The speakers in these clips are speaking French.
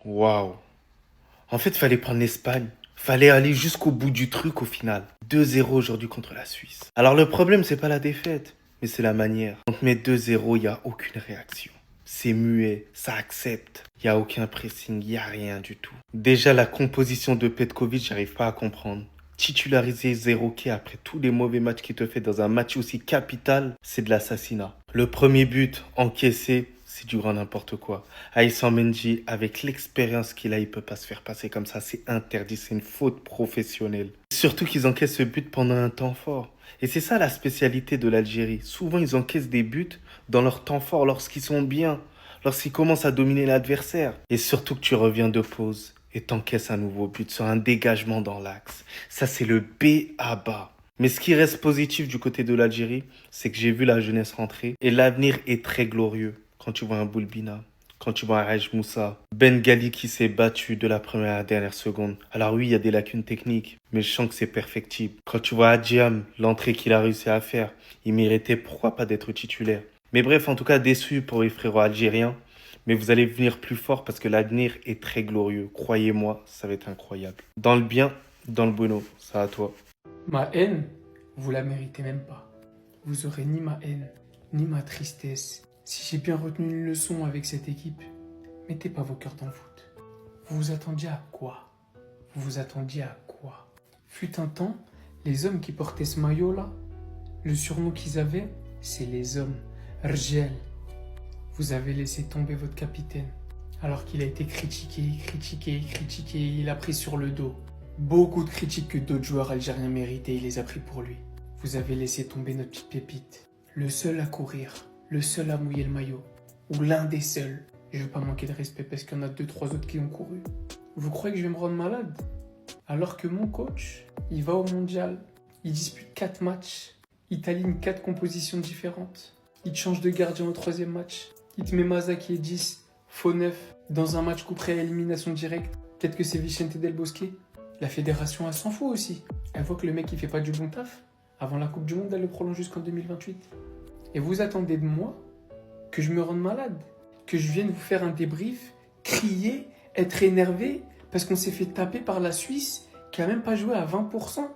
Waouh. En fait, fallait prendre l'Espagne. Fallait aller jusqu'au bout du truc au final. 2-0 aujourd'hui contre la Suisse. Alors le problème, c'est pas la défaite, mais c'est la manière. Quand on met 2-0, il n'y a aucune réaction. C'est muet, ça accepte. Il n'y a aucun pressing, il n'y a rien du tout. Déjà, la composition de Petkovic, j'arrive pas à comprendre. Titulariser Zerouki après tous les mauvais matchs qu'il te fait dans un match aussi capital, c'est de l'assassinat. Le premier but encaissé, c'est du grand n'importe quoi. Aïssam Mendy, avec l'expérience qu'il a, il peut pas se faire passer comme ça. C'est interdit, c'est une faute professionnelle. Surtout qu'ils encaissent ce but pendant un temps fort. Et c'est ça la spécialité de l'Algérie. Souvent, ils encaissent des buts dans leur temps fort, lorsqu'ils sont bien, lorsqu'ils commencent à dominer l'adversaire. Et surtout que tu reviens de pause et t'encaisses un nouveau but sur un dégagement dans l'axe. Ça, c'est le B à bas. Mais ce qui reste positif du côté de l'Algérie, c'est que j'ai vu la jeunesse rentrer et l'avenir est très glorieux. Quand tu vois un Boulbina, quand tu vois un Rej Moussa, Ben Gali qui s'est battu de la première à la dernière seconde. Alors oui, il y a des lacunes techniques, mais je sens que c'est perfectible. Quand tu vois Adjiam, l'entrée qu'il a réussi à faire, il méritait pourquoi pas d'être titulaire. Mais bref, en tout cas, déçu pour les frérots algériens. Mais vous allez venir plus fort parce que l'avenir est très glorieux. Croyez-moi, ça va être incroyable. Dans le bien, dans le bueno. Ça à toi. Ma haine, vous la méritez même pas. Vous aurez ni ma haine, ni ma tristesse. Si j'ai bien retenu une leçon avec cette équipe, mettez pas vos cœurs dans le foot. Vous vous attendiez à quoi? Vous vous attendiez à quoi? Fut un temps, les hommes qui portaient ce maillot-là, le surnom qu'ils avaient, c'est les hommes. Rgel. Vous avez laissé tomber votre capitaine, alors qu'il a été critiqué, il a pris sur le dos. Beaucoup de critiques que d'autres joueurs algériens méritaient, il les a pris pour lui. Vous avez laissé tomber notre petite pépite. Le seul à courir, le seul à mouiller le maillot, ou l'un des seuls. Je veux pas manquer de respect parce qu'il y en a 2-3 autres qui ont couru. Vous croyez que je vais me rendre malade? Alors que mon coach, il va au mondial, il dispute 4 matchs, il t'aligne 4 compositions différentes, il te change de gardien au 3e match, il te met Maza qui est 10, faux 9, dans un match coup près à élimination directe. Peut-être que c'est Vicente Del Bosque. La fédération, elle s'en fout aussi. Elle voit que le mec, il fait pas du bon taf. Avant la Coupe du Monde, elle le prolonge jusqu'en 2028. Et vous attendez de moi que je me rende malade, que je vienne vous faire un débrief, crier, être énervé, parce qu'on s'est fait taper par la Suisse, qui a même pas joué à 20%.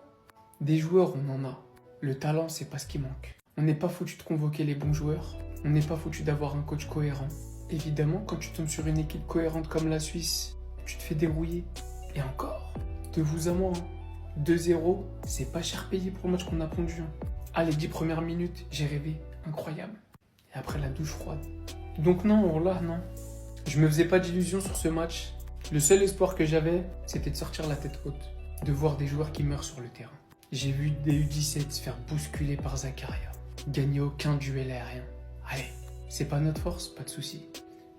Des joueurs, on en a. Le talent, c'est pas ce qui manque. On n'est pas foutu de convoquer les bons joueurs. On n'est pas foutu d'avoir un coach cohérent. Évidemment, quand tu tombes sur une équipe cohérente comme la Suisse, tu te fais dérouiller. Et encore, de vous à moi, 2-0, c'est pas cher payé pour le match qu'on a pondu. Ah, les 10 premières minutes, j'ai rêvé. Incroyable. Et après, la douche froide. Donc non, là, non. Je me faisais pas d'illusions sur ce match. Le seul espoir que j'avais, c'était de sortir la tête haute. De voir des joueurs qui meurent sur le terrain. J'ai vu des U17 se faire bousculer par Zakaria. Gagner aucun duel aérien. Allez, c'est pas notre force, pas de souci.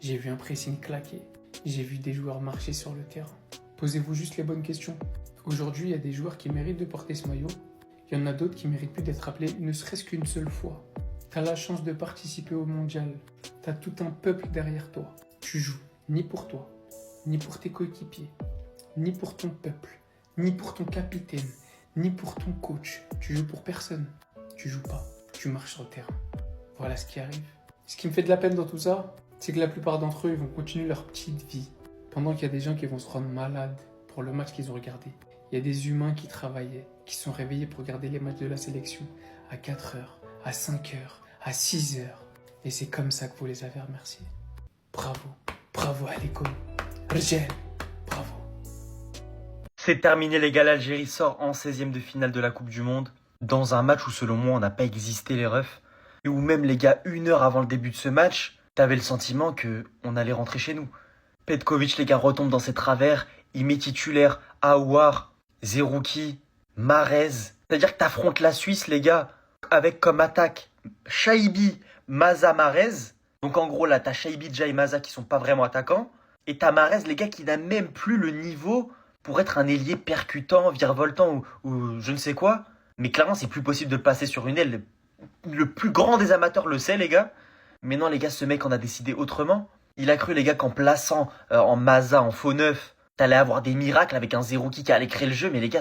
J'ai vu un pressing claquer. J'ai vu des joueurs marcher sur le terrain. Posez-vous juste les bonnes questions. Aujourd'hui, il y a des joueurs qui méritent de porter ce maillot. Il y en a d'autres qui méritent plus d'être appelés ne serait-ce qu'une seule fois. T'as la chance de participer au mondial. T'as tout un peuple derrière toi. Tu joues ni pour toi, ni pour tes coéquipiers, ni pour ton peuple, ni pour ton capitaine, ni pour ton coach. Tu joues pour personne. Tu joues pas. Tu marches sur le terrain. Voilà ce qui arrive. Ce qui me fait de la peine dans tout ça, c'est que la plupart d'entre eux, ils vont continuer leur petite vie. Pendant qu'il y a des gens qui vont se rendre malades pour le match qu'ils ont regardé. Il y a des humains qui travaillaient, qui sont réveillés pour regarder les matchs de la sélection à 4 heures, à 5 heures, à 6 heures. Et c'est comme ça que vous les avez remerciés. Bravo. Bravo à l'école. Rgel. Bravo. C'est terminé les gars, l'Algérie sort en 16e de finale de la Coupe du Monde. Dans un match où selon moi on n'a pas existé les refs. Et où même les gars, 1 heure avant le début de ce match, t'avais le sentiment qu'on allait rentrer chez nous. Petkovic les gars retombe dans ses travers, il met titulaire Aouar, Zerouki, Marez. C'est-à-dire que t'affrontes la Suisse les gars, avec comme attaque Chaibi, Maza, Marez. Donc en gros là t'as Chaibi, Dja et Maza qui sont pas vraiment attaquants. Et t'as Marez les gars qui n'a même plus le niveau pour être un ailier percutant, virevoltant ou je ne sais quoi. Mais clairement c'est plus possible de le passer sur une aile. Le plus grand des amateurs le sait les gars. Mais non les gars, ce mec on a décidé autrement. Il a cru les gars qu'en plaçant en Maza, en faux neuf, t'allais avoir des miracles avec un Zerouki qui allait créer le jeu. Mais les gars,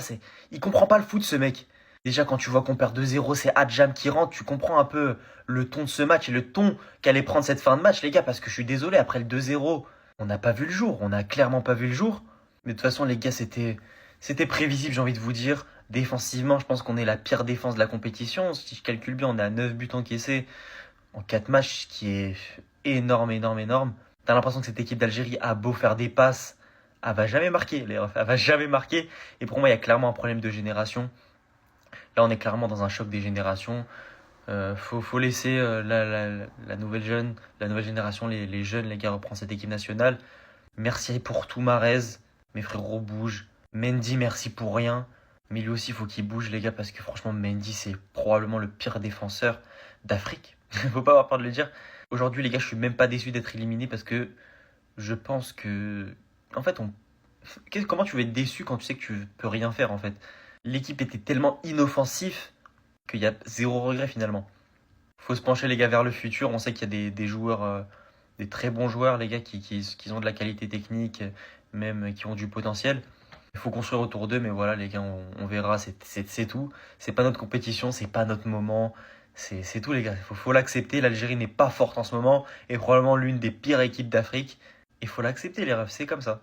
il comprend pas le foot ce mec. Déjà quand tu vois qu'on perd 2-0, c'est Adjam qui rentre, tu comprends un peu le ton de ce match et le ton qu'allait prendre cette fin de match les gars. Parce que je suis désolé, après le 2-0, on n'a pas vu le jour. On n'a clairement pas vu le jour. Mais de toute façon, les gars, c'était prévisible, j'ai envie de vous dire. Défensivement, je pense qu'on est la pire défense de la compétition. Si je calcule bien, on est à 9 buts encaissés en 4 matchs, ce qui est énorme, énorme, énorme. T'as l'impression que cette équipe d'Algérie a beau faire des passes, elle va jamais marquer, les refs, elle va jamais marquer. Et pour moi, il y a clairement un problème de génération. Là, on est clairement dans un choc des générations. Faut laisser la nouvelle génération, les jeunes, les gars, reprendre cette équipe nationale. Merci pour tout, Mahrez. Mes frérots bougent. Mendy, merci pour rien. Mais lui aussi, il faut qu'il bouge, les gars, parce que franchement, Mendy, c'est probablement le pire défenseur d'Afrique. Faut pas avoir peur de le dire. Aujourd'hui, les gars, je suis même pas déçu d'être éliminé parce que je pense que. En fait, comment tu veux être déçu quand tu sais que tu peux rien faire, en fait? L'équipe était tellement inoffensif qu'il y a zéro regret finalement. Faut se pencher, les gars, vers le futur. On sait qu'il y a des joueurs, des très bons joueurs, les gars, qui ont de la qualité technique, même qui ont du potentiel. Il faut construire autour d'eux, mais voilà, les gars, on verra, c'est tout. C'est pas notre compétition, c'est pas notre moment. C'est tout, les gars. Faut l'accepter. L'Algérie n'est pas forte en ce moment et probablement l'une des pires équipes d'Afrique. Il faut l'accepter, les refs, c'est comme ça.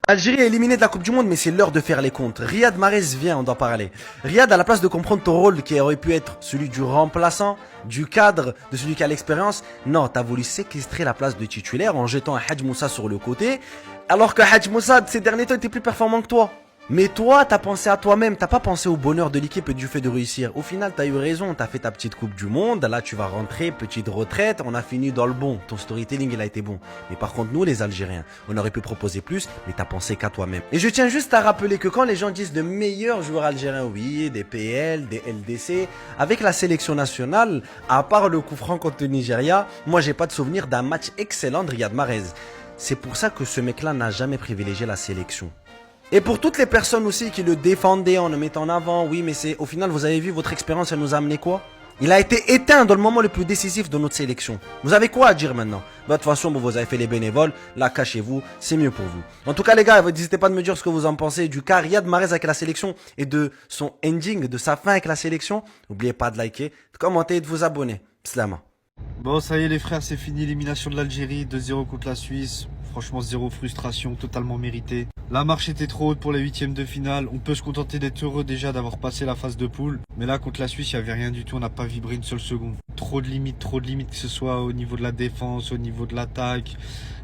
Algérie est éliminée de la Coupe du Monde, mais c'est l'heure de faire les comptes. Riyad Mahrez vient, on doit parler. Riyad, à la place de comprendre ton rôle qui aurait pu être celui du remplaçant, du cadre, de celui qui a l'expérience, non, t'as voulu séquestrer la place de titulaire en jetant un Hadj Moussa sur le côté, alors que Hadj Moussa, ces derniers temps, était plus performant que toi. Mais toi, t'as pensé à toi-même, t'as pas pensé au bonheur de l'équipe et du fait de réussir. Au final, t'as eu raison, t'as fait ta petite Coupe du Monde, là tu vas rentrer, petite retraite, on a fini dans le bon. Ton storytelling, il a été bon. Mais par contre, nous, les Algériens, on aurait pu proposer plus, mais t'as pensé qu'à toi-même. Et je tiens juste à rappeler que quand les gens disent de meilleurs joueurs algériens, oui, des PL, des LDC, avec la sélection nationale, à part le coup franc contre le Nigeria, moi j'ai pas de souvenir d'un match excellent de Riyad Mahrez. C'est pour ça que ce mec-là n'a jamais privilégié la sélection. Et pour toutes les personnes aussi qui le défendaient en le mettant en avant, oui, mais c'est au final, vous avez vu, votre expérience, elle nous a amené quoi? Il a été éteint dans le moment le plus décisif de notre sélection. Vous avez quoi à dire maintenant? De toute façon, vous avez fait les bénévoles, là, cachez-vous, c'est mieux pour vous. En tout cas, les gars, n'hésitez pas de me dire ce que vous en pensez du cas Riyad Mahrez avec la sélection et de son ending, de sa fin avec la sélection. N'oubliez pas de liker, de commenter et de vous abonner. Slama. Bon, ça y est les frères, c'est fini, élimination de l'Algérie, 2-0 contre la Suisse. Franchement, zéro frustration, totalement mérité. La marche était trop haute pour les huitièmes de finale. On peut se contenter d'être heureux déjà d'avoir passé la phase de poule. Mais là, contre la Suisse, il n'y avait rien du tout. On n'a pas vibré une seule seconde. Trop de limites, que ce soit au niveau de la défense, au niveau de l'attaque.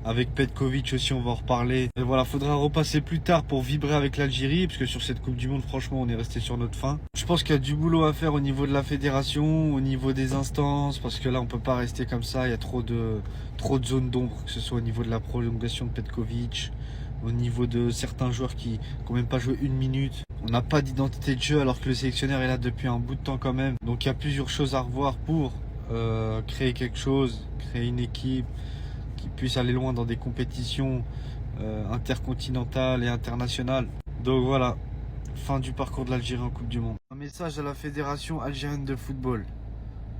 Avec Petkovic aussi, on va en reparler. Et voilà, faudra repasser plus tard pour vibrer avec l'Algérie. Parce que sur cette Coupe du Monde, franchement, on est resté sur notre faim. Je pense qu'il y a du boulot à faire au niveau de la fédération, au niveau des instances. Parce que là, on peut pas rester comme ça. Il y a trop de zones d'ombre, que ce soit au niveau de la prolongation de Petkovic, au niveau de certains joueurs qui n'ont même pas joué une minute. On n'a pas d'identité de jeu alors que le sélectionneur est là depuis un bout de temps quand même. Donc il y a plusieurs choses à revoir pour créer quelque chose, créer une équipe qui puisse aller loin dans des compétitions intercontinentales et internationales. Donc voilà, fin du parcours de l'Algérie en Coupe du Monde. Un message à la Fédération algérienne de football.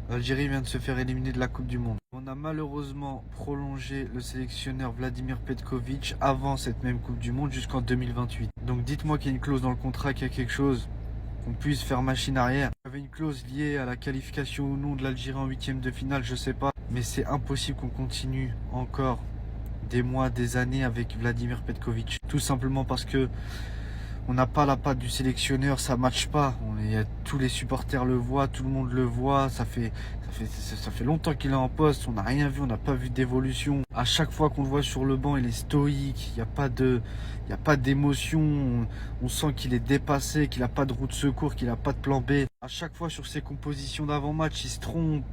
L'Algérie vient de se faire éliminer de la Coupe du Monde. On a malheureusement prolongé le sélectionneur Vladimir Petkovic avant cette même Coupe du Monde jusqu'en 2028. Donc dites-moi qu'il y a une clause dans le contrat, qu'il y a quelque chose, qu'on puisse faire machine arrière. Il y avait une clause liée à la qualification ou non de l'Algérie en huitième de finale, je sais pas. Mais c'est impossible qu'on continue encore des mois, des années avec Vladimir Petkovic. Tout simplement parce que on n'a pas la patte du sélectionneur, ça matche pas. Tous les supporters le voient, tout le monde le voit. Ça fait longtemps qu'il est en poste. On n'a rien vu, on n'a pas vu d'évolution. À chaque fois qu'on le voit sur le banc, il est stoïque. Il n'y a pas d'émotion. On sent qu'il est dépassé, qu'il n'a pas de roue de secours, qu'il n'a pas de plan B. À chaque fois sur ses compositions d'avant-match, il se trompe.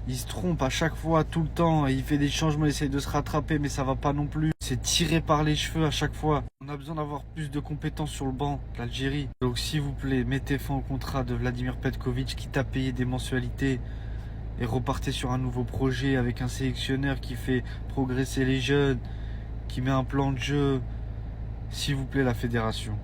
Il se trompe à chaque fois, tout le temps. Il fait des changements, il essaye de se rattraper, mais ça va pas non plus. C'est tiré par les cheveux à chaque fois. On a besoin d'avoir plus de compétences sur le banc de l'Algérie. Donc s'il vous plaît, mettez fin au contrat de Vladimir Petkovic, quitte à payer des mensualités et repartez sur un nouveau projet avec un sélectionneur qui fait progresser les jeunes, qui met un plan de jeu. S'il vous plaît, la fédération.